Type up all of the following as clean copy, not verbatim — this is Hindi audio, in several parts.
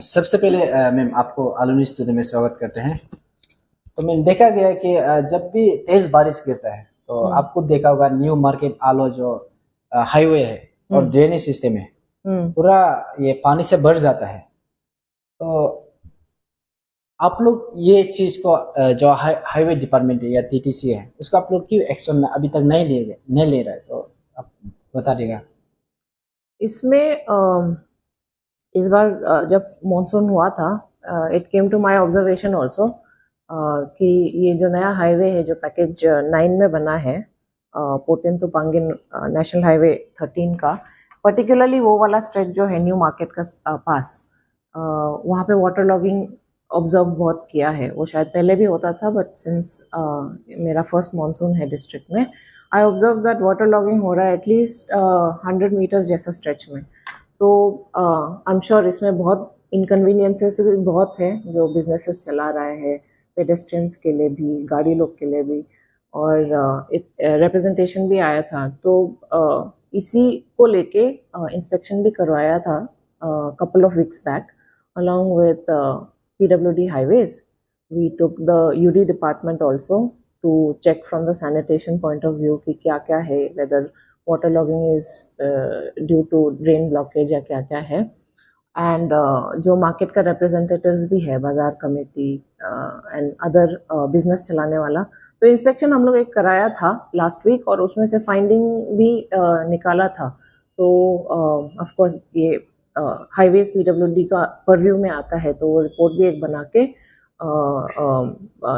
सबसे पहले मैम आपको आलूनी स्टूडियो में स्वागत करते हैं। तो मैम देखा गया है कि जब भी तेज बारिश गिरता है तो हम्म आपको देखा होगा न्यू मार्केट आलो जो हाईवे है और हम्म ड्रेनेज सिस्टम है हम्म पूरा ये पानी से भर जाता है। तो आप लोग ये चीज को जो हाईवे डिपार्टमेंट है या टीटीसी है उसको आप लोग क्यों एक्शन अभी तक नहीं ले रहा है, तो आप बता देगा। इसमें इस बार जब मॉनसून हुआ था, it came to my observation also कि ये जो नया हाईवे है जो पैकेज 9 में बना है, Potin to Pangin national highway 13 का, पर्टिकुलरली वो वाला स्ट्रेच जो है न्यू मार्केट का पास, वहाँ पे वाटर लॉगिंग ऑब्जर्व बहुत किया है। वो शायद पहले भी होता था, बट सिंस मेरा फर्स्ट मॉनसून है डिस्ट्रिक्ट में, I observe that water logging हो रहा है एटलीस्ट 100 मीटर्स जैसा स्ट्रेच में। तो आई एम श्योर इसमें बहुत इनकन्वीनियंसेस बहुत है जो बिजनेसेस चला रहे हैं, पेडेस्ट्रियंस के लिए भी, गाड़ी लोग के लिए भी। और रिप्रेजेंटेशन भी आया था, तो इसी को लेके इंस्पेक्शन भी करवाया था couple of weeks back along with PWD highways. We took the UD department also to check from the sanitation point of view कि क्या क्या है, whether water logging is due to drain blockage या क्या क्या है। एंड जो मार्केट का रिप्रेजेंटेटिव्स भी है, बाजार कमेटी एंड अदर बिजनेस चलाने वाला, तो इंस्पेक्शन हम लोग एक कराया था लास्ट वीक और उसमें से फाइंडिंग भी निकाला था। तो ऑफ कोर्स ये हाईवेज पीडब्ल्यूडी का परव्यू में आता है, तो वो रिपोर्ट भी एक बना के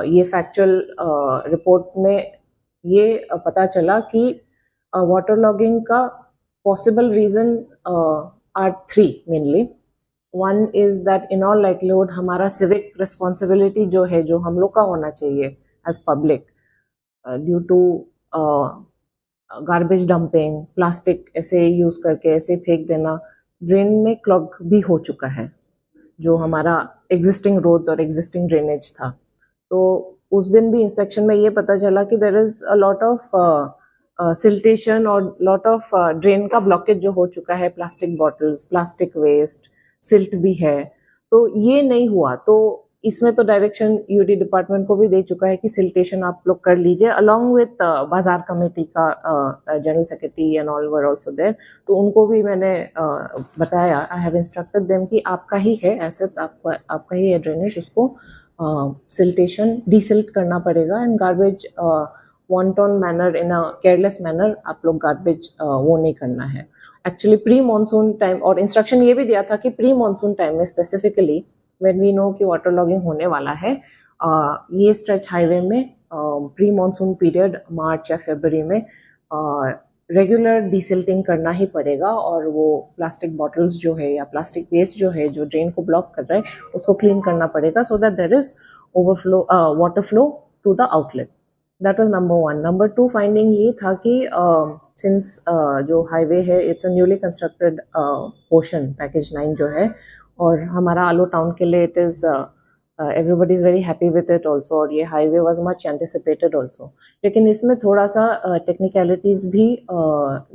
ये फैक्चुअल रिपोर्ट में ये पता चला कि वाटर लॉगिंग का पॉसिबल रीजन आर 3 मेनली। One is that in all likelihood हमारा सिविक रिस्पॉन्सिबिलिटी जो है, जो हम लोग का होना चाहिए as public, due to garbage dumping, plastic ऐसे यूज करके ऐसे फेंक देना, ड्रेन में क्लॉग भी हो चुका है जो हमारा एग्जिस्टिंग रोड्स और एग्जिस्टिंग ड्रेनेज था। तो उस दिन भी इंस्पेक्शन में ये पता चला कि there is a lot of siltation और लॉट ऑफ ड्रेन का ब्लॉकेज जो हो चुका है, plastic bottles, plastic waste, silt भी है। तो ये नहीं हुआ, तो इसमें तो डायरेक्शन यूडी डिपार्टमेंट को भी दे चुका है कि सिल्टेशन आप लोग कर लीजिए, अलॉन्ग विथ बाजार कमेटी का general secretary and all were also there. तो उनको भी मैंने बताया, आई हैव इंस्ट्रक्टेड देम कि आपका ही है एसेट्स, आपका ही है ड्रेनेज, उसको सिल्टेशन डीसिल्ट करना पड़ेगा and garbage wanton manner, in a careless manner आप लोग गार्बेज वो नहीं करना है। एक्चुअली प्री मानसून टाइम, और इंस्ट्रक्शन ये भी दिया था कि प्री मानसून टाइम में स्पेसिफिकली व्हेन वी नो कि वाटर लॉगिंग होने वाला है, ये स्ट्रेच हाईवे में प्री मानसून पीरियड मार्च या फरवरी में रेगुलर डिसिल्टिंग करना ही पड़ेगा, और वो प्लास्टिक बॉटल्स जो है या प्लास्टिक वेस्ट जो है जो ड्रेन को ब्लॉक कर रहा है उसको क्लीन करना पड़ेगा, so that there is overflow water flow to the outlet. That was number 1। Number 2 finding ये था कि सिंस जो हाईवे है it's a newly constructed portion, package 9 जो है, और हमारा आलो टाउन के लिए it is everybody is very happy with it also, और ये highway was much anticipated also. लेकिन इसमें थोड़ा सा टेक्निकलिटीज भी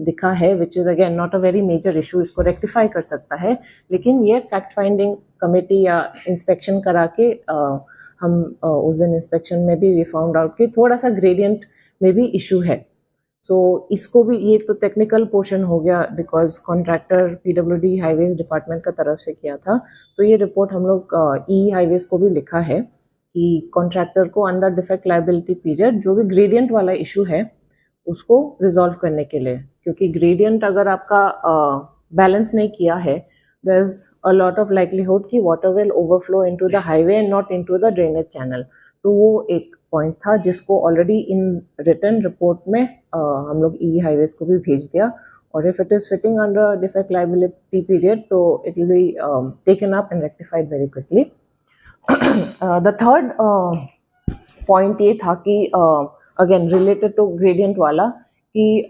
दिखा है, which is again not a very major issue, इसको रेक्टिफाई कर सकता है। लेकिन ये फैक्ट फाइंडिंग कमेटी या इंस्पेक्शन करा के हम उस दिन इंस्पेक्शन में भी वी फाउंड आउट कि थोड़ा सा ग्रेडियंट में भी इशू है। सो इसको भी, ये तो टेक्निकल पोर्शन हो गया because contractor PWD highways department का तरफ से किया था। तो ये रिपोर्ट हम लोग ई हाईवेज को भी लिखा है कि कॉन्ट्रैक्टर को अंडर डिफेक्ट लायबिलिटी पीरियड जो भी ग्रेडियंट वाला इशू है उसको रिजॉल्व करने के लिए, क्योंकि ग्रेडियंट अगर आपका बैलेंस नहीं किया है, there's a lot of likelihood कि water will overflow into the highway and not into the drainage channel। तो वो एक पॉइंट था जिसको ऑलरेडी इन रिटन रिपोर्ट में हम लोग ई हाईवेज को भी भेज दिया, और if it is fitting under defect liability period तो it will be taken up and rectified very quickly. The third point ये था कि अगेन रिलेटेड टू ग्रेडियंट वाला, कि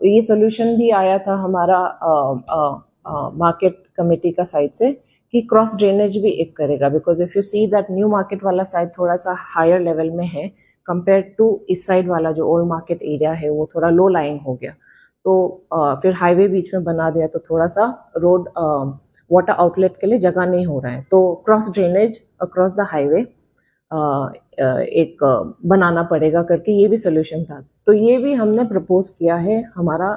ये सोल्यूशन भी आया था हमारा मार्केट कमेटी का साइड से कि क्रॉस ड्रेनेज भी एक करेगा, because if you see that new market वाला साइड थोड़ा सा हायर लेवल में है कंपेयर टू इस साइड वाला जो ओल्ड मार्केट एरिया है, वो थोड़ा लो लाइंग हो गया। तो फिर हाईवे बीच में बना दिया तो थोड़ा सा रोड वाटर आउटलेट के लिए जगह नहीं हो रहा है, तो cross drainage across the highway एक बनाना पड़ेगा करके ये भी सोल्यूशन था। तो ये भी हमने प्रपोज किया है हमारा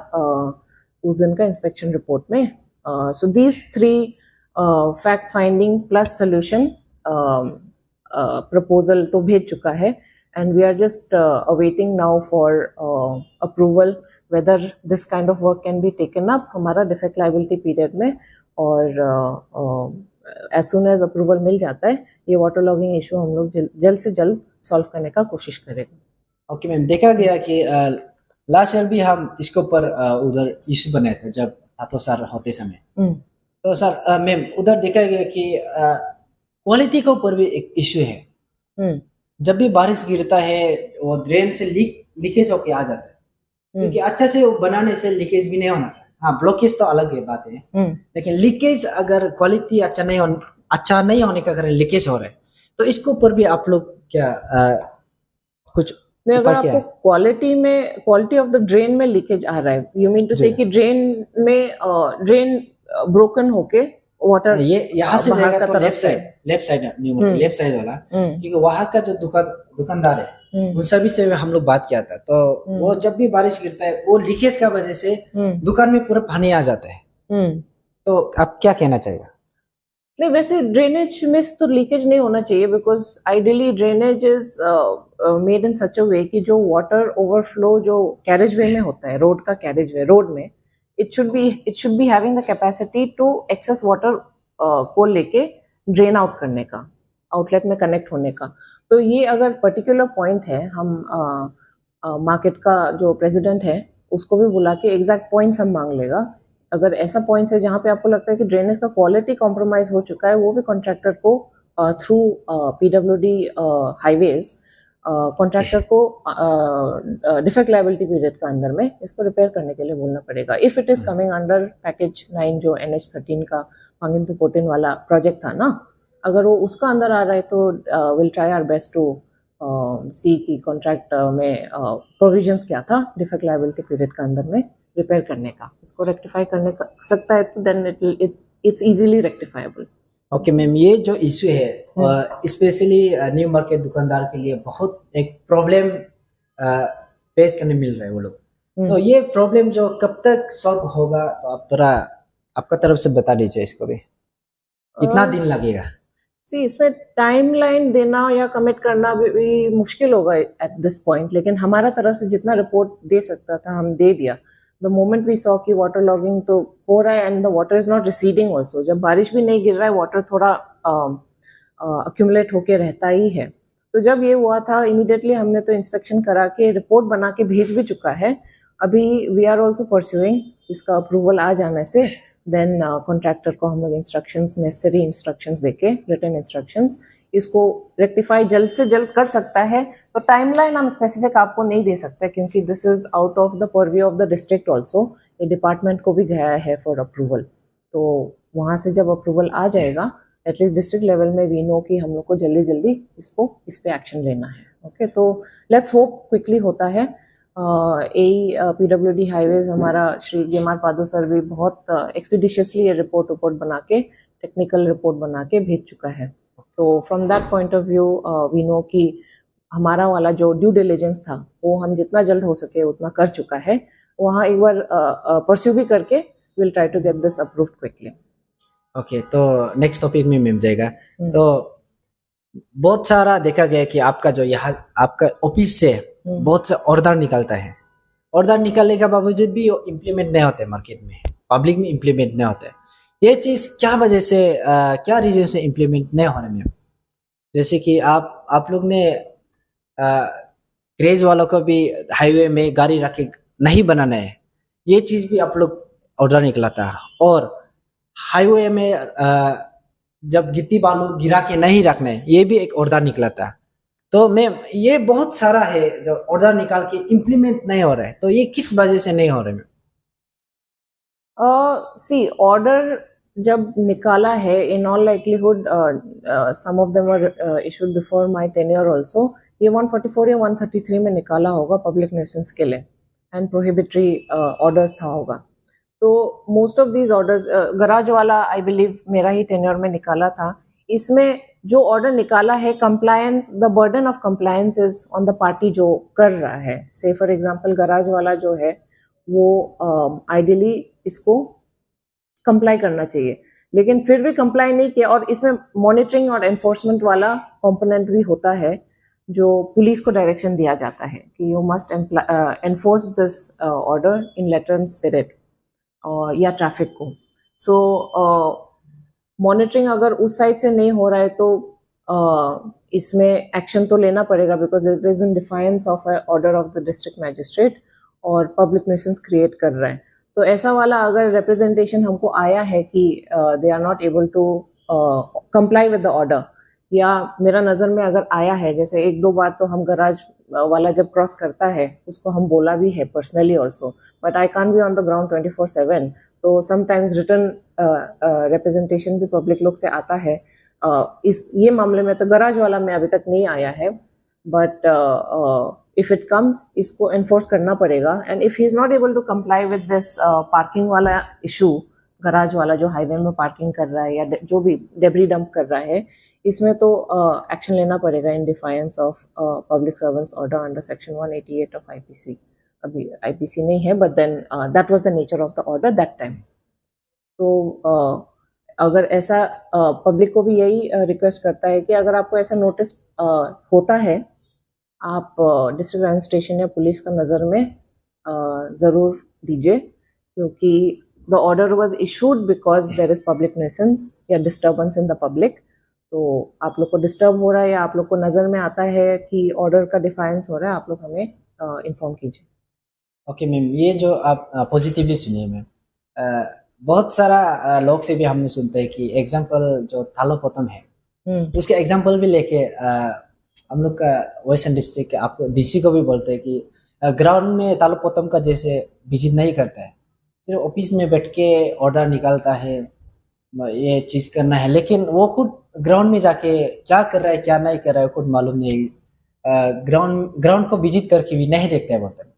उस दिन का इंस्पेक्शन रिपोर्ट में। So these 3 fact finding plus solution proposal तो भेज चुका है, and we are just awaiting now for approval whether this kind of work can be taken up हमारा डिफेक्ट लाइबिलिटी पीरियड में, और एज सुन एज अप्रूवल मिल जाता है ये वाटर लॉगिंग इशू हम लोग जल्द से जल्द सॉल्व करने का कोशिश करेंगे। ओके मैम, देखा गया कि लास्ट ईयर भी हम इसके ऊपर उधर इशू बनाए थे जब तातो सर होते समय। तो सर मैम उधर देखा गया कि क्वालिटी के ऊपर भी एक इशू है। जब भी बारिश गिरता है वो ड्रेन से लीकेज होके आ जाता है, क्योंकि अच्छा से वो बनाने से लीकेज भी नहीं होना। हाँ, ब्लॉकेज तो अलग है बात है, लेकिन लीकेज अगर क्वालिटी अच्छा नहीं होने का कारण लीकेज हो रहा है, तो इसके ऊपर भी आप लोग क्या कुछ नहीं, अगर आपको क्वालिटी ऑफ द ड्रेन में लीकेज आ रहा है, यू मीन टू से कि ड्रेन ब्रोकन होके वाटर ये यहाँ से जाएगा तो लेफ्ट साइड वाला, क्योंकि वहाँ का जो दुकानदार है उन सभी से हम लोग बात किया था, तो वो जब भी बारिश गिरता है वो लीकेज का वजह से दुकान में पूरा पानी आ जाता है। तो आप क्या कहना चाहिए? नहीं, वैसे ड्रेनेज में तो लीकेज नहीं होना चाहिए, because ideally drainage is made in such a way कि जो वाटर ओवरफ्लो जो कैरेज वे में होता है, रोड का कैरेज वे, रोड में it should be having the capacity to access water को लेके ड्रेन आउट करने का, आउटलेट में कनेक्ट होने का। तो ये अगर पर्टिकुलर पॉइंट है, हम मार्केट का जो प्रेसिडेंट है उसको भी बुला के एग्जैक्ट पॉइंट्स हम मांग लेगा। अगर ऐसा पॉइंट्स है जहाँ पे आपको लगता है कि ड्रेनेज का क्वालिटी कॉम्प्रोमाइज हो चुका है, वो भी कॉन्ट्रैक्टर को थ्रू पीडब्ल्यूडी हाईवेज कॉन्ट्रैक्टर को डिफेक्ट लायबिलिटी पीरियड का अंदर में इसको रिपेयर करने के लिए बोलना पड़ेगा। If it is coming under package 9 जो NH13 का पांगिन टू पोटिन वाला प्रोजेक्ट था ना, अगर वो उसका अंदर आ रहा है तो will try our best to see की कॉन्ट्रैक्ट में प्रोविजंस क्या था डिफेक्ट लायबिलिटी पीरियड का अंदर में रिपेयर करने का, इसको रेक्टिफाई करने का सकता है, तो then it's easily rectifiable. Okay ma'am, ये जो इश्यू है स्पेशली न्यू मार्केट दुकानदार के लिए बहुत एक प्रॉब्लम फेस करने मिल रहा है वो लोग। तो ये प्रॉब्लम जो कब तक सॉल्व होगा, तो आप थोड़ा आपका तरफ से बता दीजिए इसको भी, कितना दिन लगेगा? इसमें टाइमलाइन देना या कमिट करना भी मुश्किल होगा एट दिस पॉइंट, लेकिन हमारा तरफ से जितना रिपोर्ट दे सकता था हम दे दिया। द मोमेंट वी सॉ कि वाटर लॉगिंग तो हो रहा है and the water is not receding also, जब बारिश भी नहीं गिर रहा है वाटर थोड़ा अक्यूमुलेट होके रहता ही है। तो जब ये हुआ था इमीडिएटली हमने तो इंस्पेक्शन करा के रिपोर्ट बना के भेज भी चुका है। अभी वी आर ऑल्सो परस्यूइंग इसका अप्रूवल आ जाने से देन कॉन्ट्रैक्टर को हम लोग इंस्ट्रक्शंस, नेसेसरी इंस्ट्रक्शंस देके, रिटन इंस्ट्रक्शंस, इसको रेक्टिफाई जल्द से जल्द कर सकता है। तो टाइमलाइन हम स्पेसिफिक आपको नहीं दे सकते क्योंकि this is out of the purview of the district also. ये डिपार्टमेंट को भी गया है फॉर अप्रूवल, तो वहाँ से जब अप्रूवल आ जाएगा एटलीस्ट डिस्ट्रिक्ट लेवल में वी नो कि हम लोग को जल्दी जल्दी इस पे एक्शन लेना है। ओके, तो लेट्स होप क्विकली होता है। पीडब्ल्यूडी हाईवेज हमारा श्री गेमार पादो सर भी बहुत एक्सपीडिशियसली ये रिपोर्ट बना के, टेक्निकल रिपोर्ट बना के भेज चुका है। तो from that point of view we know कि हमारा वाला जो ड्यू डिलिजेंस था वो हम जितना जल्द हो सके उतना कर चुका है। वहाँ एक बार परस्यू भी करके will try to get this approved quickly. Okay, तो नेक्स्ट टॉपिक में मिल जाएगा। तो बहुत सारा देखा गया कि आपका जो यहाँ आपका ऑफिस से बहुत से ऑर्डर निकलता है, ऑर्डर निकलने के बावजूद भी वो इम्प्लीमेंट नहीं होते मार्केट में, पब्लिक में इम्प्लीमेंट नहीं होते। ये चीज़ क्या वजह से क्या रीजन से इम्प्लीमेंट नहीं होने में? जैसे कि आप लोग ने क्रेज वालों को भी हाईवे में गाड़ी रख के नहीं बनाना है, ये चीज़ भी आप लोग ऑर्डर निकला था। और हाईवे में जब गिट्टी बालू गिरा के नहीं रखना है, ये भी एक ऑर्डर निकला था। तो मैं ये बहुत सारा है जो ऑर्डर निकाल के इम्प्लीमेंट नहीं हो रहा है, तो ये किस वजह से नहीं हो रहा है? सी ऑर्डर जब निकाला है, in all likelihood some of them were issued before my tenure also, ये 144 या 133 में निकाला होगा पब्लिक न्यूसेंस के लिए एंड प्रोहिबिटरी ऑर्डर्स था होगा। तो most of these orders, garage वाला आई बिलीव मेरा ही टेन्योर में निकाला था। इसमें जो ऑर्डर निकाला है, compliance, the burden of compliance is on the party जो कर रहा है। से फॉर एग्जांपल गराज वाला जो है वो आइडियली इसको कंप्लाई करना चाहिए, लेकिन फिर भी कंप्लाई नहीं किया। और इसमें मॉनिटरिंग और एनफोर्समेंट वाला कंपोनेंट भी होता है, जो पुलिस को डायरेक्शन दिया जाता है कि you must enforce this order in letter and spirit या ट्रैफिक को। सो मॉनिटरिंग अगर उस साइड से नहीं हो रहा है तो इसमें एक्शन तो लेना पड़ेगा, because it is in defiance of order of the district magistrate और पब्लिक न्यूसेंस क्रिएट कर रहा है। तो ऐसा वाला अगर रिप्रेजेंटेशन हमको आया है कि they are not able to comply with the order, या मेरा नज़र में अगर आया है, जैसे एक दो बार तो हम गराज वाला जब क्रॉस करता है उसको हम बोला भी है personally also, but I can't be on the ground 24/7। तो समटाइम्स रिटर्न रिप्रेजेंटेशन भी पब्लिक लोग से आता है। इस ये मामले में तो गराज वाला में अभी तक नहीं आया है, बट इफ इट कम्स इसको एनफोर्स करना पड़ेगा। And if he is not able to comply with this parking वाला इशू, गराज वाला जो हाईवे में पार्किंग कर रहा है या जो भी डेब्री डंप कर रहा है, इसमें तो एक्शन लेना पड़ेगा in defiance of public servants order under section 188 of IPC. अभी आईपीसी नहीं है, but then that was the nature of the order that time. तो अगर ऐसा पब्लिक को भी यही रिक्वेस्ट करता है कि अगर आपको ऐसा नोटिस होता है, आप डिस्ट्रिक्ट एडमिनिस्ट्रेशन या पुलिस का नज़र में ज़रूर दीजिए, क्योंकि the order was issued because there is public nuisance या डिस्टर्बेंस इन द पब्लिक। तो आप लोग को डिस्टर्ब हो रहा है या आप लोग को नज़र में आता है कि ऑर्डर का डिफायंस हो रहा है, आप लोग हमें इन्फॉर्म कीजिए। ओके मैम, ये जो आप पॉजिटिवली सुनिए मैम, बहुत सारा लोग से भी हमने सुनते हैं कि एग्जांपल जो थालोपतम है उसके एग्जांपल भी लेके हम लोग का वेस्टर्न डिस्ट्रिक्ट आपको डीसी को भी बोलते हैं कि ग्राउंड में तालोपतम का जैसे विजिट नहीं करता है, सिर्फ ऑफिस में बैठ के ऑर्डर निकालता है, ये चीज़ करना है, लेकिन वो खुद ग्राउंड में जाके क्या कर रहा है क्या नहीं कर रहा है खुद मालूम नहीं, ग्राउंड को विजिट करके भी नहीं देखता है बोलते हैं।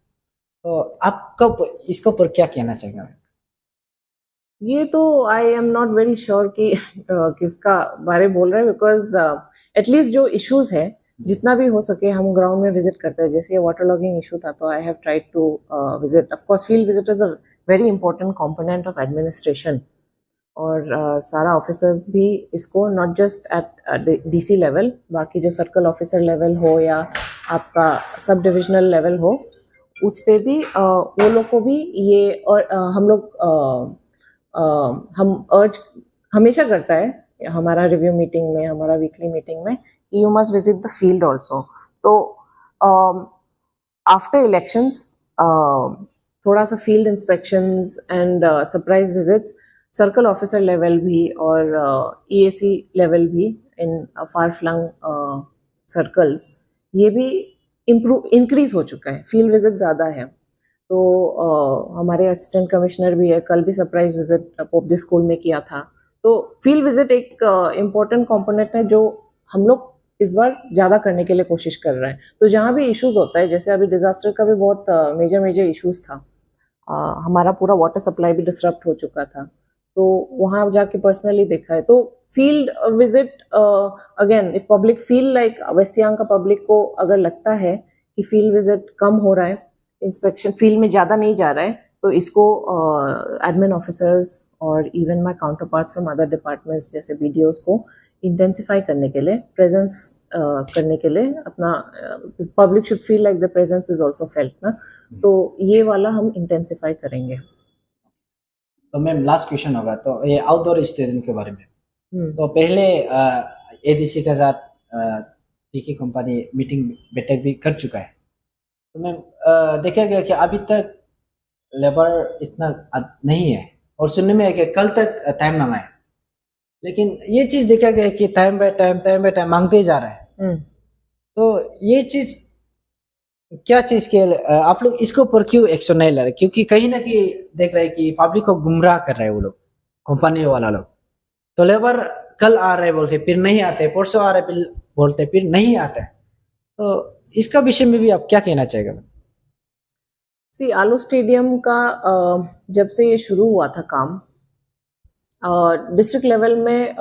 तो आपका इसके ऊपर क्या कहना चाहिए? ये तो I am not very sure कि किसका बारे बोल रहे हैं, बिकॉज एटलीस्ट जो इश्यूज है जितना भी हो सके हम ग्राउंड में विजिट करते हैं। जैसे ये वाटर लॉगिंग इशू था तो I have tried to visit. Of course field visit is a very important component of administration, और सारा ऑफिसर्स भी इसको not just at DC level, बाकी जो सर्कल ऑफिसर लेवल हो या आपका सब डिविजनल लेवल हो, उस पे भी वो लोग को भी ये, और हम लोग हम अर्ज हमेशा करता है हमारा रिव्यू मीटिंग में, हमारा वीकली मीटिंग में, कि you must visit the field also. तो आफ्टर इलेक्शंस थोड़ा सा field inspections and surprise visits circle officer level भी और ईएसी लेवल भी इन फार फ्लंग सर्कल्स, ये भी इंक्रीज हो चुका है, फील्ड विजिट ज़्यादा है। तो हमारे असिस्टेंट कमिश्नर भी है, कल भी सरप्राइज विजिट पोपदी स्कूल में किया था। तो फील्ड विजिट एक इम्पोर्टेंट कंपोनेंट है जो हम लोग इस बार ज़्यादा करने के लिए कोशिश कर रहे हैं। तो जहाँ भी इश्यूज होता है, जैसे अभी डिजास्टर का भी बहुत मेजर इश्यूज था, हमारा पूरा वाटर सप्लाई भी डिसरप्ट हो चुका था, तो वहाँ जाके पर्सनली देखा है। तो field visit again, if public feel like, West Siang का पब्लिक को अगर लगता है कि फील्ड विजिट कम हो रहा है, इंस्पेक्शन फील्ड में ज़्यादा नहीं जा रहा है, तो इसको एडमिन ऑफिसर्स और even my counter parts from other departments जैसे बीडीओज को इंटेंसिफाई करने के लिए, प्रेजेंस करने के लिए, अपना public should feel like the presence is also felt ना, तो ये वाला हम इंटेंसिफाई करेंगे। तो मैम लास्ट क्वेश्चन होगा, तो ये आउटडोर स्टेडियम के बारे में। तो पहले एडीसी के साथ टीके कंपनी मीटिंग बैठक भी कर चुका है, तो मैम देखा गया कि अभी तक लेबर इतना नहीं है, और सुनने में है कि कल तक टाइम मांगा है, लेकिन ये चीज़ देखा गया कि टाइम बाय टाइम मांगते ही जा रहा है। तो ये चीज़ क्या चीज़ के आप लोग इसके ऊपर क्यों एक्शन नहीं ले रहे? क्योंकि कहीं ना कहीं देख रहे हैं कि पब्लिक को गुमराह कर रहे हैं वो लोग, कंपनी वाला लोग। तो लेबर कल आ रहे बोलते फिर नहीं आते, परसों आ रहे बोलते फिर नहीं आते, तो इसका विषय में भी आप क्या कहना चाहेंगे? सी आलो स्टेडियम का जब से ये शुरू हुआ था काम, डिस्ट्रिक्ट लेवल में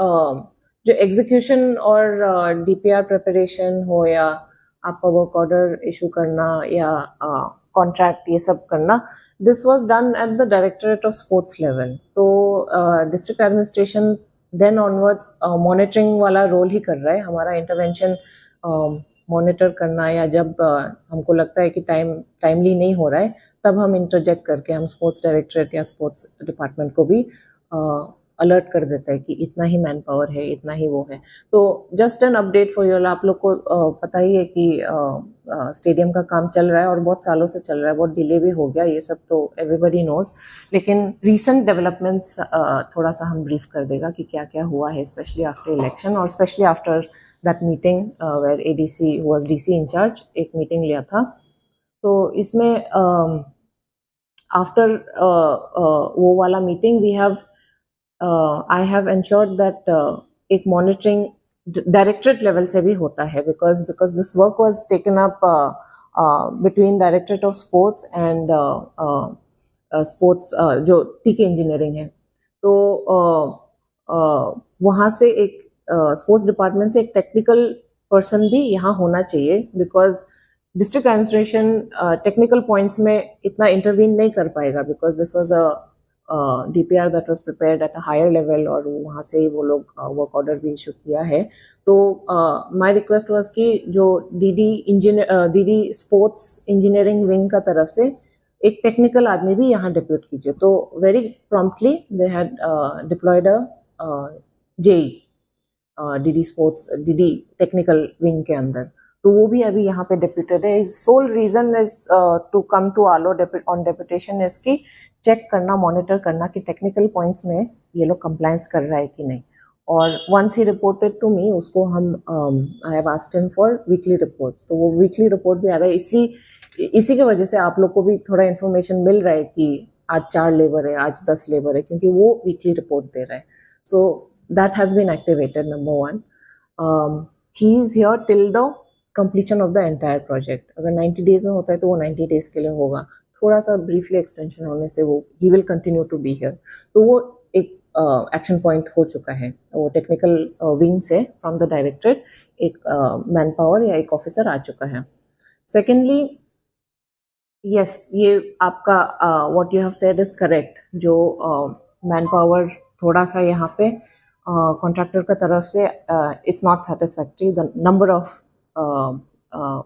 जो एग्जीक्यूशन और डीपीआर प्रिपरेशन हो या आपका वर्क ऑर्डर इशू करना या कॉन्ट्रैक्ट ये सब करना, this was done at the directorate of sports level. तो district administration then onwards monitoring वाला रोल ही कर रहा है। हमारा इंटरवेंशन मॉनिटर करना या जब हमको लगता है कि टाइमली नहीं हो रहा है, तब हम इंटरजेक्ट करके हम स्पोर्ट्स डायरेक्टरेट या स्पोर्ट्स डिपार्टमेंट को भी अलर्ट कर देता है कि इतना ही मैन पावर है, इतना ही वो है। तो just an update for you, आप लोग को पता ही है कि स्टेडियम का काम चल रहा है और बहुत सालों से चल रहा है, बहुत डिले भी हो गया, ये सब तो एवरीबडी नोज। लेकिन रीसेंट डेवलपमेंट्स थोड़ा सा हम ब्रीफ कर देगा कि क्या क्या हुआ है, स्पेशली आफ्टर इलेक्शन और specially after that meeting where ADC was DC incharge, एक मीटिंग लिया था। तो इसमें आफ्टर वो वाला meeting we have I have ensured that एक monitoring directorate level से भी होता है, because this work was taken up between Directorate of Sports and sports जो टीके इंजीनियरिंग है। तो वहाँ से एक स्पोर्ट्स डिपार्टमेंट से एक टेक्निकल पर्सन भी यहाँ होना चाहिए, because district administration technical points में इतना इंटरवीन नहीं कर पाएगा, because this was a DPR that was prepared at a higher level और वहाँ से ही वो लोग वर्क ऑर्डर भी इशू किया है। तो माय रिक्वेस्ट वाज कि जो डीडी स्पोर्ट्स इंजीनियरिंग विंग का तरफ से एक टेक्निकल आदमी भी यहाँ डिप्यूट कीजिए। तो very promptly they had deployed a JE DD sports DD technical wing के अंदर। तो वो भी अभी यहाँ पे डेप्यूटेड है। Sole reason is to come to Aalo on deputation is कि चेक करना, मॉनिटर करना कि टेक्निकल पॉइंट्स में ये लोग कंप्लायंस कर रहा है कि नहीं। और once he reported to me, उसको हम I have asked him for weekly reports. तो वो वीकली रिपोर्ट भी आ रहा है। इसलिए इसी की वजह से आप लोग को भी थोड़ा इन्फॉर्मेशन मिल रहा है कि आज 4 लेबर है, आज 10 लेबर है, क्योंकि वो वीकली रिपोर्ट दे रहा है। So that has been activated, number 1। He is here till the completion of the entire project. अगर 90 डेज में होता है तो वो 90 डेज के लिए होगा। थोड़ा सा ब्रीफली एक्सटेंशन होने से वो he will continue to be here. तो वो एक एक्शन पॉइंट हो चुका है। वो टेक्निकल विंग से फ्रॉम द डायरेक्टरेट एक मैन पावर या एक ऑफिसर आ चुका है। सेकेंडली, यस, ये आपका what you have said is correct. जो मैन पावर थोड़ा सा यहाँ पे कॉन्ट्रैक्टर का तरफ से it's not satisfactory, the number of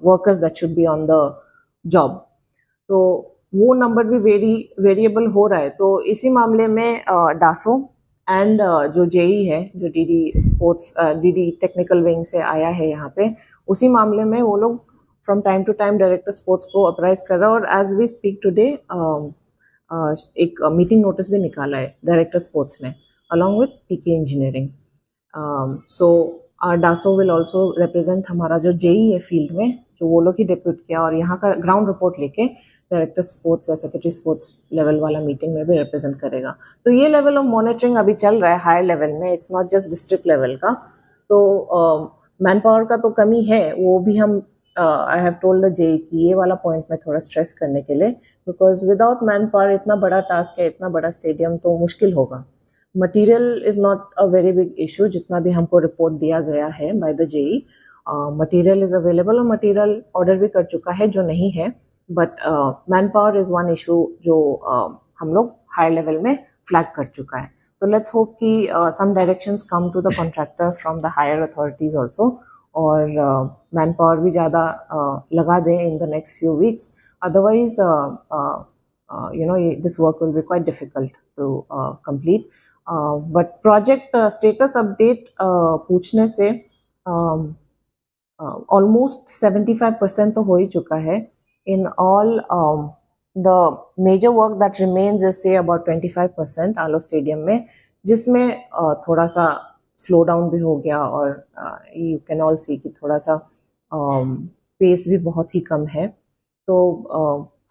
workers that should be on the job. तो वो नंबर भी वेरिएबल हो रहा है। तो इसी मामले में डासो एंड जो जेई है, जो DD sports DD technical wing से आया है यहाँ पे, उसी मामले में वो लोग from time to time director sports को अप्राइज कर रहा है। और एज वी स्पीक टुडे एक मीटिंग नोटिस भी निकाला है डायरेक्टर स्पोर्ट्स ने along with TK engineering. So DASO will also represent हमारा जो जेई है फील्ड में, जो वो लोग ही डिप्यूट किया, और यहाँ का ग्राउंड रिपोर्ट लेके डायरेक्टर स्पोर्ट्स या सेक्रेटरी स्पोर्ट्स लेवल वाला मीटिंग में भी रिप्रेजेंट करेगा। तो ये लेवल ऑफ मॉनिटरिंग अभी चल रहा है हायर लेवल में, it's not just district level का। तो मैन पावर का तो कमी है, वो भी हम I have told the JE कि ये वाला पॉइंट में थोड़ा स्ट्रेस करने के लिए, बिकॉज विदाउट मैन पावर इतना बड़ा टास्क है, इतना बड़ा स्टेडियम तो मुश्किल होगा। Material is not a very big issue, जितना भी हमको रिपोर्ट दिया गया है by the JE. Material is available और मटीरियल ऑर्डर भी कर चुका है, जो नहीं है, but man power is one issue जो हम लोग हायर लेवल में फ्लैग कर चुका है। तो लेट्स होप कि some directions come to the contractor from the higher authorities also, और मैन पावर भी ज़्यादा लगा दें in the next few weeks. Otherwise this work will be quite difficult to complete. But project status update पूछने से ऑलमोस्ट 75% तो हो ही चुका है। In all, the major work that remains is say about 25% Aalo stadium में, जिसमें थोड़ा सा स्लो डाउन भी हो गया, और यू कैन ऑल सी कि थोड़ा सा पेस भी बहुत ही कम है। तो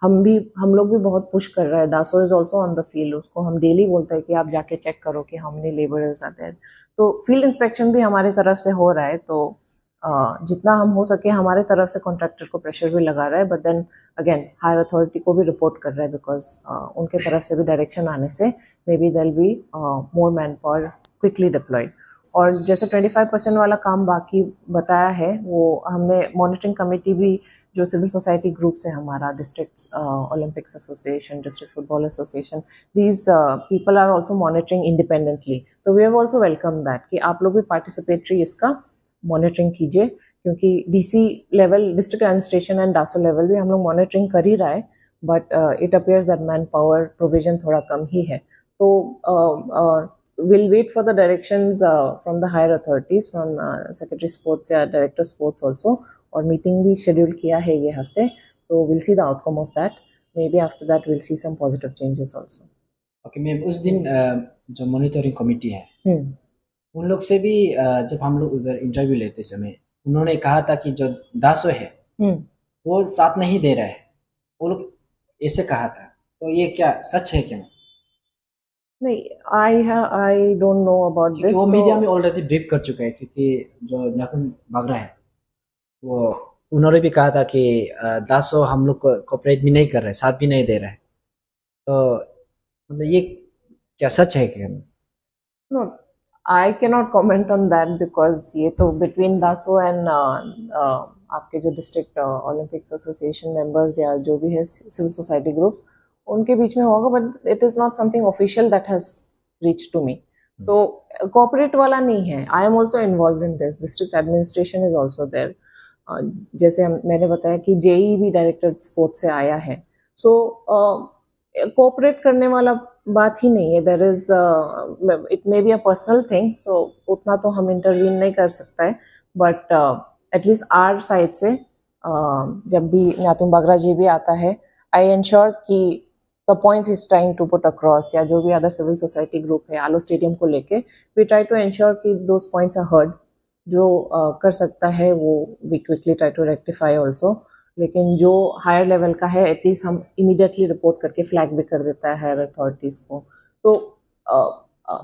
हम लोग भी बहुत पुश कर रहे हैं। दासो is also on the field, उसको हम डेली बोलते हैं कि आप जाके चेक करो कि how many laborers are there। तो फील्ड इंस्पेक्शन भी हमारी तरफ से हो रहा है। तो जितना हम हो सके हमारे तरफ से कॉन्ट्रैक्टर को प्रेशर भी लगा रहा है, but then again higher authority को भी रिपोर्ट कर रहा है, बिकॉज उनके तरफ से भी डायरेक्शन आने से may be there be more man power quickly deployed. और जैसे 25% वाला काम बाकी बताया है, वो हमने मॉनिटरिंग कमेटी भी जो सिविल सोसाइटी ग्रुप्स है हमारा, district Olympics association, district football association, these people are also monitoring independently. तो we have also welcome that कि आप लोग भी पार्टिसिपेटरी इसका मॉनिटरिंग कीजिए, क्योंकि DC level, district administration and DASO level भी हम लोग मॉनिटरिंग कर ही रहा है, but it appears that manpower provision थोड़ा कम ही है। तो we'll wait for the directions from the higher authorities, from secretary sports या director sports also, और मीटिंग भी शेड्यूल किया है ये हफ्ते, तो we'll see the outcome of that. Maybe after that we'll see some positive changes also. Okay ma'am, उस दिन जो मॉनिटरिंग कमेटी है उन लोग से भी जब हम लोग उधर इंटरव्यू लेते समय उन्होंने कहा था कि जो दासो है वो साथ नहीं दे रहा है, वो लोग ऐसे कहा था, तो ये क्या सच है क्या? नहीं, आई डोंट नो अबाउट क्योंकि दिस। वो मीडिया में ऑलरेडी ब्रीफ कर चुका है, क्योंकि जो न्यातुम बागरा है वो उन्होंने भी कहा था कि दासो हम लोग को कोऑपरेट भी नहीं कर रहे, साथ भी नहीं दे रहे, तो मतलब ये क्या सच है क्या? No, I can not comment on that, because ये तो बिटवीन दासो एंड आपके जो डिस्ट्रिक्ट ओलंपिक्स एसोसिएशन मेंबर्स या जो भी है सिविल सोसाइटी ग्रुप, उनके बीच में होगा, but it is not something official that has reach to me. तो कॉर्पोरेट वाला नहीं है। I am also involve in this, district administration is also there. जैसे मैंने बताया कि जेई भी डायरेक्टर स्पोर्ट्स से आया है, सो कोऑपरेट करने वाला बात ही नहीं है। There is, it may be a personal thing, so उतना तो हम इंटरवीन नहीं कर सकता है, बट एटलीस्ट आर साइड से जब भी न्यातुम बागरा जी भी आता है, आई एंश्योर कि the points is trying to put across, या जो भी अदर सिविल सोसाइटी ग्रुप है आलो स्टेडियम को लेके, वी ट्राई टू एंश्योर कि दोज पॉइंट्स आर हर्ड। जो कर सकता है वो we quickly try to rectify also, लेकिन जो हायर लेवल का है एटलीस्ट हम इमीडिएटली रिपोर्ट करके फ्लैग भी कर देता है हायर अथॉरिटीज़ को। तो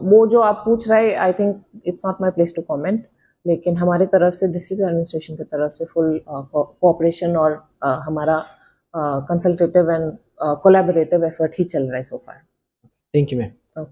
वो जो आप पूछ रहे, I think it's not my place to comment, लेकिन हमारी तरफ से डिस्ट्रिक्ट एडमिनिस्ट्रेशन की तरफ से फुल कोऑपरेशन और हमारा कंसल्टेटिव एंड कोलैबोरेटिव एफर्ट ही चल रहा है so far. Thank you ma'am.